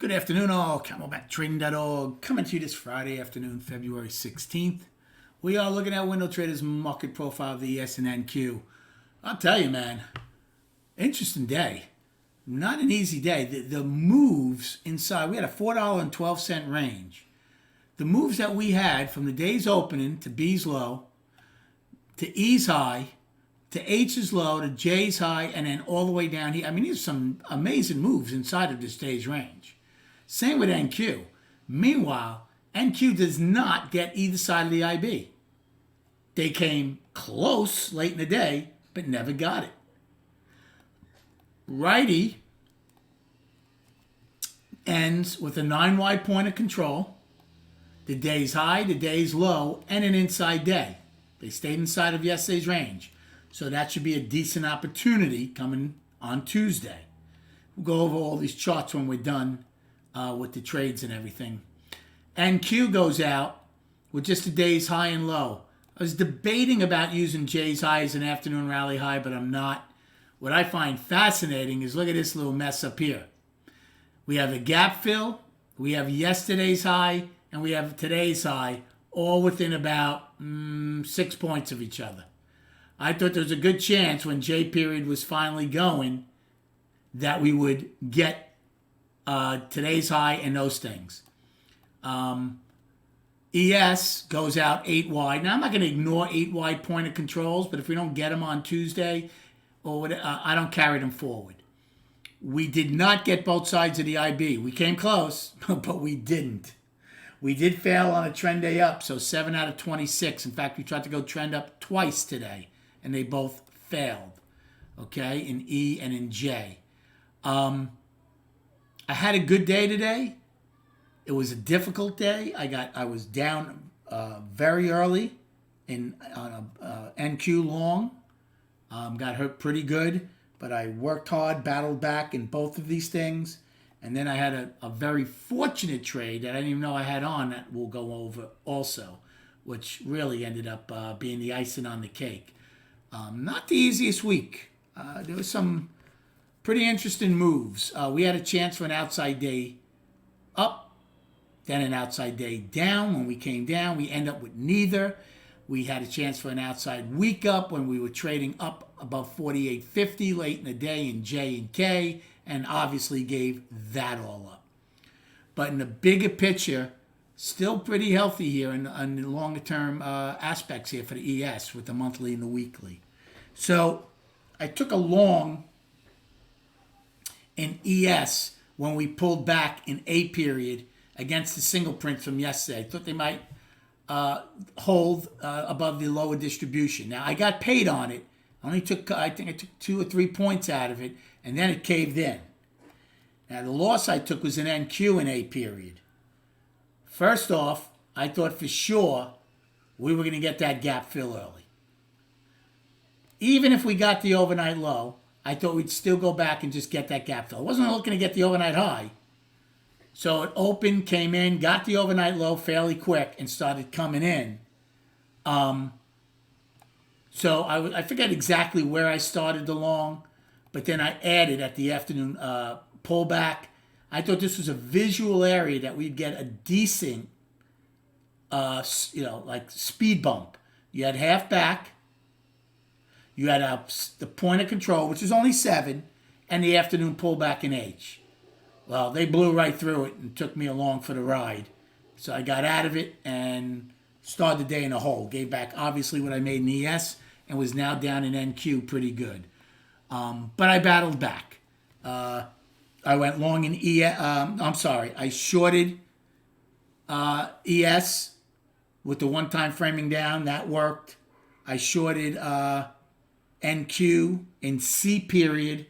Good afternoon, all. CamelbackTrading.org coming to you this Friday afternoon, February 16th. We are looking at Window Trader's market profile of the ES and NQ. I'll tell you, man, interesting day. Not an easy day. The moves inside, we had a $4.12 range. The moves that we had from the day's opening to B's low, to E's high, to H's low, to J's high, and then all the way down here. I mean, these are some amazing moves inside of this day's range. Same with NQ. Meanwhile, NQ does not get either side of the IB. They came close late in the day, but never got it. Righty ends with a 9-wide point of control, the day's high, the day's low, and an inside day. They stayed inside of yesterday's range. So that should be a decent opportunity coming on Tuesday. We'll go over all these charts when we're done with the trades and everything. NQ goes out with just a day's high and low. I was debating about using J's high as an afternoon rally high, but I'm not. What I find fascinating is look at this little mess up here. We have a gap fill, we have yesterday's high, and we have today's high, all within about 6 points of each other. I thought there was a good chance when J period was finally going that we would get today's high and those things. ES goes out 8 wide. Now, I'm not going to ignore 8 wide point of controls, but if we don't get them on Tuesday, I don't carry them forward. We did not get both sides of the IB. We came close, but we didn't. We did fail on a trend day up, so 7 out of 26. In fact, we tried to go trend up twice today, and they both failed, okay, in E and in J. I had a good day today. It was a difficult day. I was down very early on a NQ long. Got hurt pretty good, but I worked hard, battled back in both of these things. And then I had a very fortunate trade that I didn't even know I had on that we'll go over also, which really ended up being the icing on the cake. Not the easiest week. There was some pretty interesting moves. We had a chance for an outside day up, then an outside day down. When we came down, we end up with neither. We had a chance for an outside week up when we were trading up above 48.50 late in the day in J and K, and obviously gave that all up. But in the bigger picture, still pretty healthy here in the longer term aspects here for the ES with the monthly and the weekly. So I took a long in ES when we pulled back in A period against the single print from yesterday. I thought they might hold above the lower distribution. Now, I got paid on it. I think I took 2 or 3 points out of it, and then it caved in. Now, the loss I took was an NQ in A period. First off, I thought for sure we were going to get that gap fill early. Even if we got the overnight low, I thought we'd still go back and just get that gap fill. I wasn't looking to get the overnight high. So it opened, came in, got the overnight low fairly quick, and started coming in. So I forget exactly where I started the long, but then I added at the afternoon pullback. I thought this was a visual area that we'd get a decent, like speed bump. You had half back. You had the point of control, which is only 7, and the afternoon pullback in H. Well, they blew right through it and took me along for the ride. So I got out of it and started the day in a hole. Gave back, obviously, what I made in ES and was now down in NQ pretty good. But I battled back. I went long in I shorted ES with the one-time framing down. That worked. I shorted NQ in C period.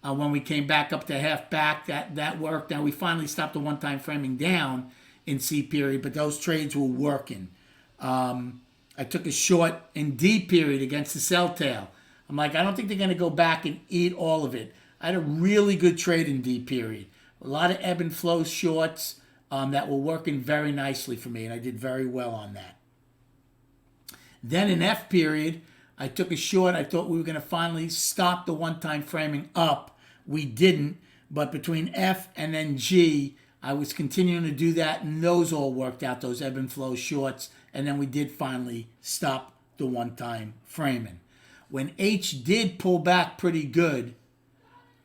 When we came back up to half back, that worked. Now we finally stopped the one-time framing down in C period, but those trades were working. I took a short in D period against the sell tail. I'm like, I don't think they're going to go back and eat all of it. I had a really good trade in D period. A lot of ebb and flow shorts that were working very nicely for me, and I did very well on that. Then in F period, I took a short. I thought we were going to finally stop the one-time framing up. We didn't. But between F and then G, I was continuing to do that, and those all worked out, those ebb and flow shorts. And then we did finally stop the one-time framing. When H did pull back pretty good,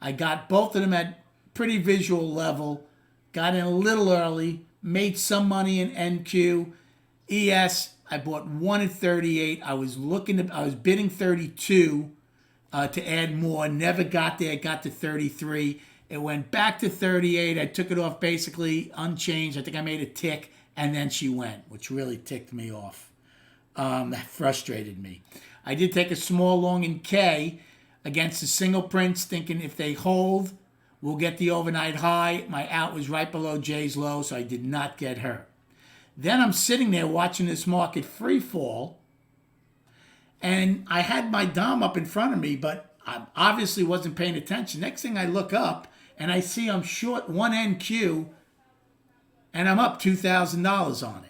I got both of them at pretty visual level, got in a little early, made some money in NQ. ES, I bought one at 38. I was bidding 32 to add more. Never got there. Got to 33. It went back to 38. I took it off basically unchanged. I think I made a tick, and then she went, which really ticked me off. That frustrated me. I did take a small long in K against the single prints, thinking if they hold, we'll get the overnight high. My out was right below J's low, so I did not get hurt. Then I'm sitting there watching this market free fall, and I had my Dom up in front of me, but I obviously wasn't paying attention. Next thing I look up, and I see I'm short one NQ, and I'm up $2,000 on it.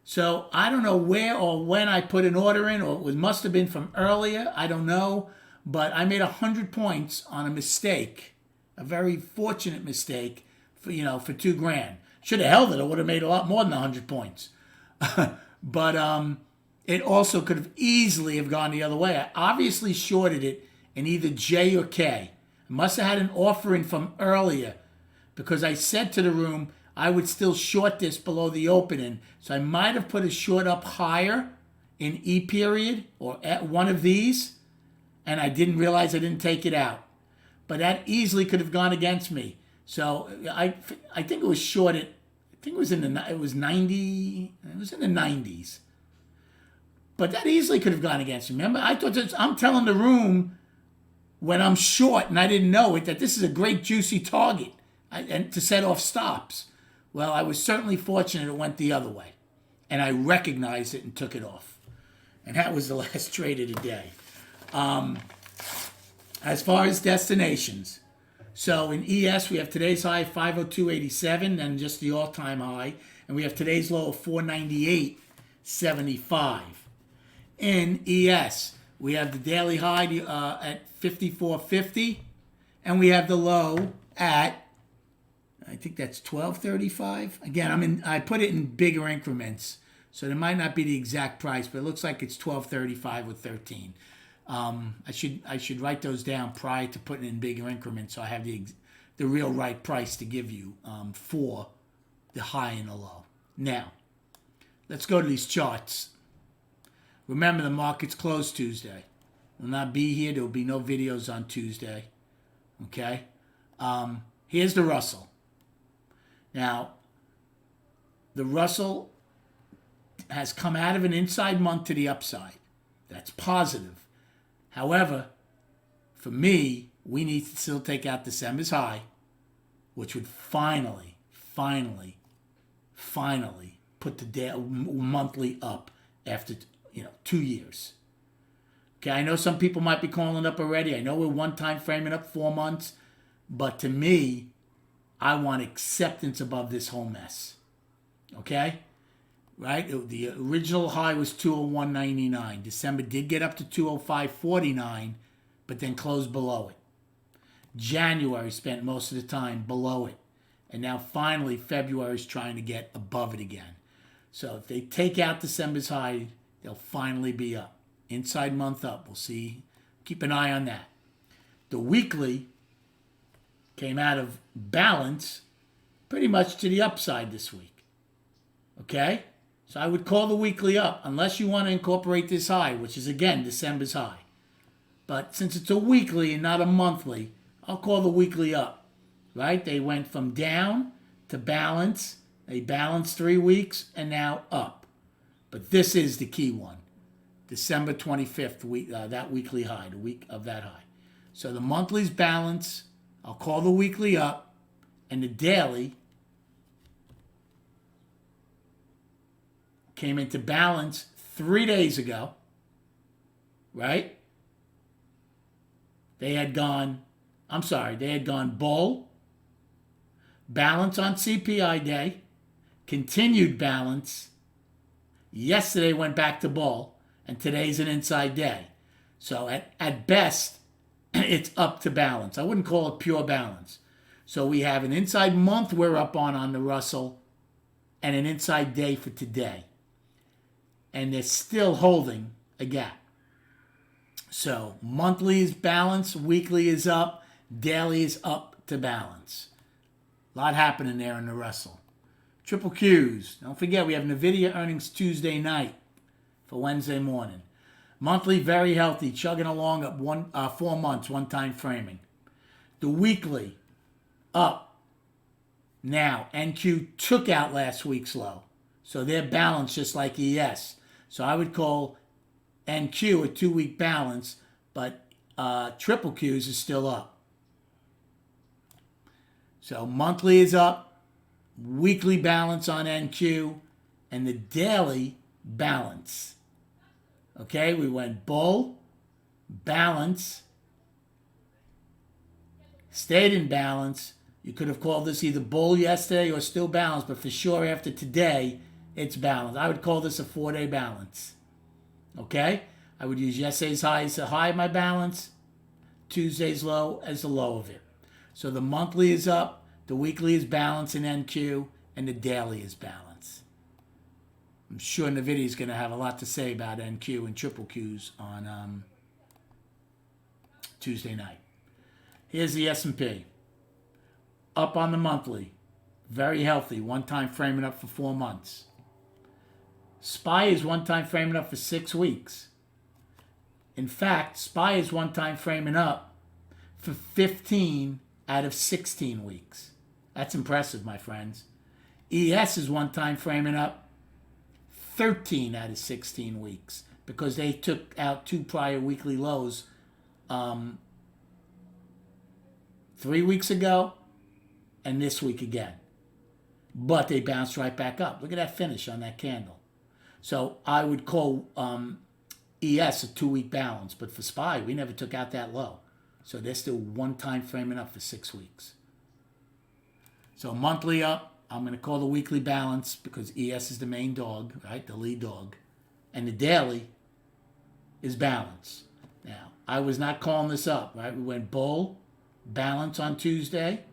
So I don't know where or when I put an order in, or it must have been from earlier. I don't know, but I made 100 points on a mistake, a very fortunate mistake for $2,000. Should have held it. I would have made a lot more than 100 points. But it also could have easily have gone the other way. I obviously shorted it in either J or K. I must have had an offer in from earlier, because I said to the room I would still short this below the opening. So I might have put a short up higher in E period or at one of these, and I didn't realize I didn't take it out. But that easily could have gone against me. So I think it was short at, I think it was in the 90s. But that easily could have gone against me. Remember, I'm telling the room when I'm short and I didn't know it that this is a great juicy target and to set off stops. Well, I was certainly fortunate it went the other way, and I recognized it and took it off. And that was the last trade of the day. As far as destinations, so in ES, we have today's high 502.87 and just the all-time high, and we have today's low of 498.75. In ES, we have the daily high at 54.50, and we have the low at, I think that's 12.35. Again, I put it in bigger increments, so there might not be the exact price, but it looks like it's 12.35 with 13. I should write those down prior to putting in bigger increments, so I have the real right price to give you for the high and the low. Now, let's go to these charts. Remember, the market's closed Tuesday. Will not be here. There will be no videos on Tuesday. Okay? Here's the Russell. Now, the Russell has come out of an inside month to the upside. That's positive. However, for me, we need to still take out December's high, which would finally put the monthly up after 2 years. Okay, I know some people might be calling up already. I know we're one-time framing up 4 months, but to me, I want acceptance above this whole mess. Okay? Right? The original high was 201.99. December did get up to 205.49, but then closed below it. January spent most of the time below it. And now finally February is trying to get above it again. So if they take out December's high, they'll finally be up. Inside month up. We'll see. Keep an eye on that. The weekly came out of balance pretty much to the upside this week. Okay? So I would call the weekly up unless you want to incorporate this high, which is, again, December's high. But since it's a weekly and not a monthly, I'll call the weekly up. Right? They went from down to balance. They balanced 3 weeks and now up. But this is the key one. December 25th, week, that weekly high, the week of that high. So the monthly's balance. I'll call the weekly up, and the daily came into balance 3 days ago, right? They had gone bull, balance on CPI day, continued balance. Yesterday went back to bull, and today's an inside day. So at best, it's up to balance. I wouldn't call it pure balance. So we have an inside month we're up on the Russell and an inside day for today. And they're still holding a gap. So monthly is balanced, weekly is up, daily is up to balance. A lot happening there in the Russell. Triple Qs. Don't forget, we have NVIDIA earnings Tuesday night for Wednesday morning. Monthly, very healthy, chugging along at 4 months, one-time framing. The weekly, up. Now, NQ took out last week's low. So they're balanced just like ES. So I would call NQ a 2-week balance, but Triple Qs is still up. So monthly is up, weekly balance on NQ, and the daily balance. Okay, we went bull, balance, stayed in balance. You could have called this either bull yesterday or still balanced, but for sure after today, it's balanced. I would call this a 4-day balance. Okay? I would use yesterday's high as the high of my balance, Tuesday's low as the low of it. So the monthly is up, the weekly is balanced in NQ, and the daily is balanced. I'm sure NVIDIA is going to have a lot to say about NQ and Triple Qs on Tuesday night. Here's the S&P. Up on the monthly. Very healthy. One-time framing up for 4 months. SPY is one-time framing up for 6 weeks. In fact, SPY is one-time framing up for 15 out of 16 weeks. That's impressive, my friends. ES is one-time framing up 13 out of 16 weeks because they took out 2 prior weekly lows 3 weeks ago and this week again. But they bounced right back up. Look at that finish on that candle. So I would call ES a 2-week balance. But for SPY, we never took out that low. So they're still one-time framing up for 6 weeks. So monthly up, I'm going to call the weekly balance because ES is the main dog, right? The lead dog. And the daily is balance. Now, I was not calling this up, right? We went bull, balance on Tuesday,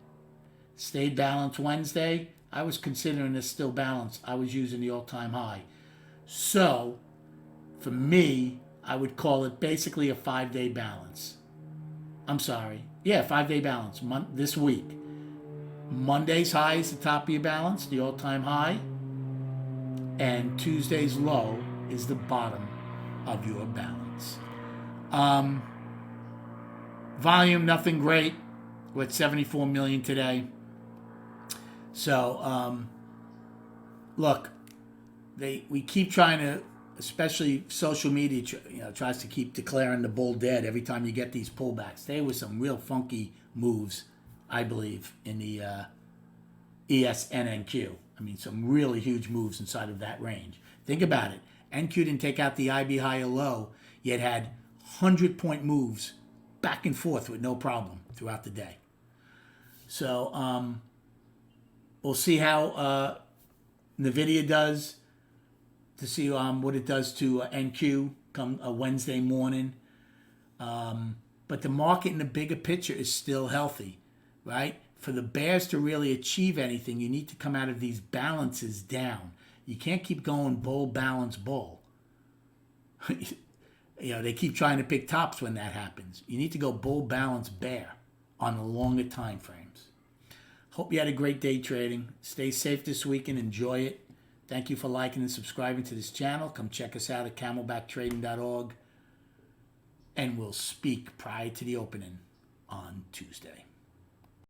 stayed balanced Wednesday. I was considering this still balanced. I was using the all-time high. So, for me, I would call it basically a 5-day balance. I'm sorry. Yeah, 5-day balance this week. Monday's high is the top of your balance, the all-time high. And Tuesday's low is the bottom of your balance. Volume, nothing great. We're at 74 million today. So, look, we keep trying to, especially social media, tries to keep declaring the bull dead every time you get these pullbacks. There were some real funky moves, I believe, in the ES and NQ. I mean, some really huge moves inside of that range. Think about it. NQ didn't take out the IB high or low, yet had 100-point moves back and forth with no problem throughout the day. So we'll see how NVIDIA does, to see what it does to NQ come Wednesday morning. But the market in the bigger picture is still healthy, right? For the bears to really achieve anything, you need to come out of these balances down. You can't keep going bull, balance, bull. They keep trying to pick tops when that happens. You need to go bull, balance, bear on the longer time frames. Hope you had a great day trading. Stay safe this week and enjoy it. Thank you for liking and subscribing to this channel. Come check us out at camelbacktrading.org. And we'll speak prior to the opening on Tuesday.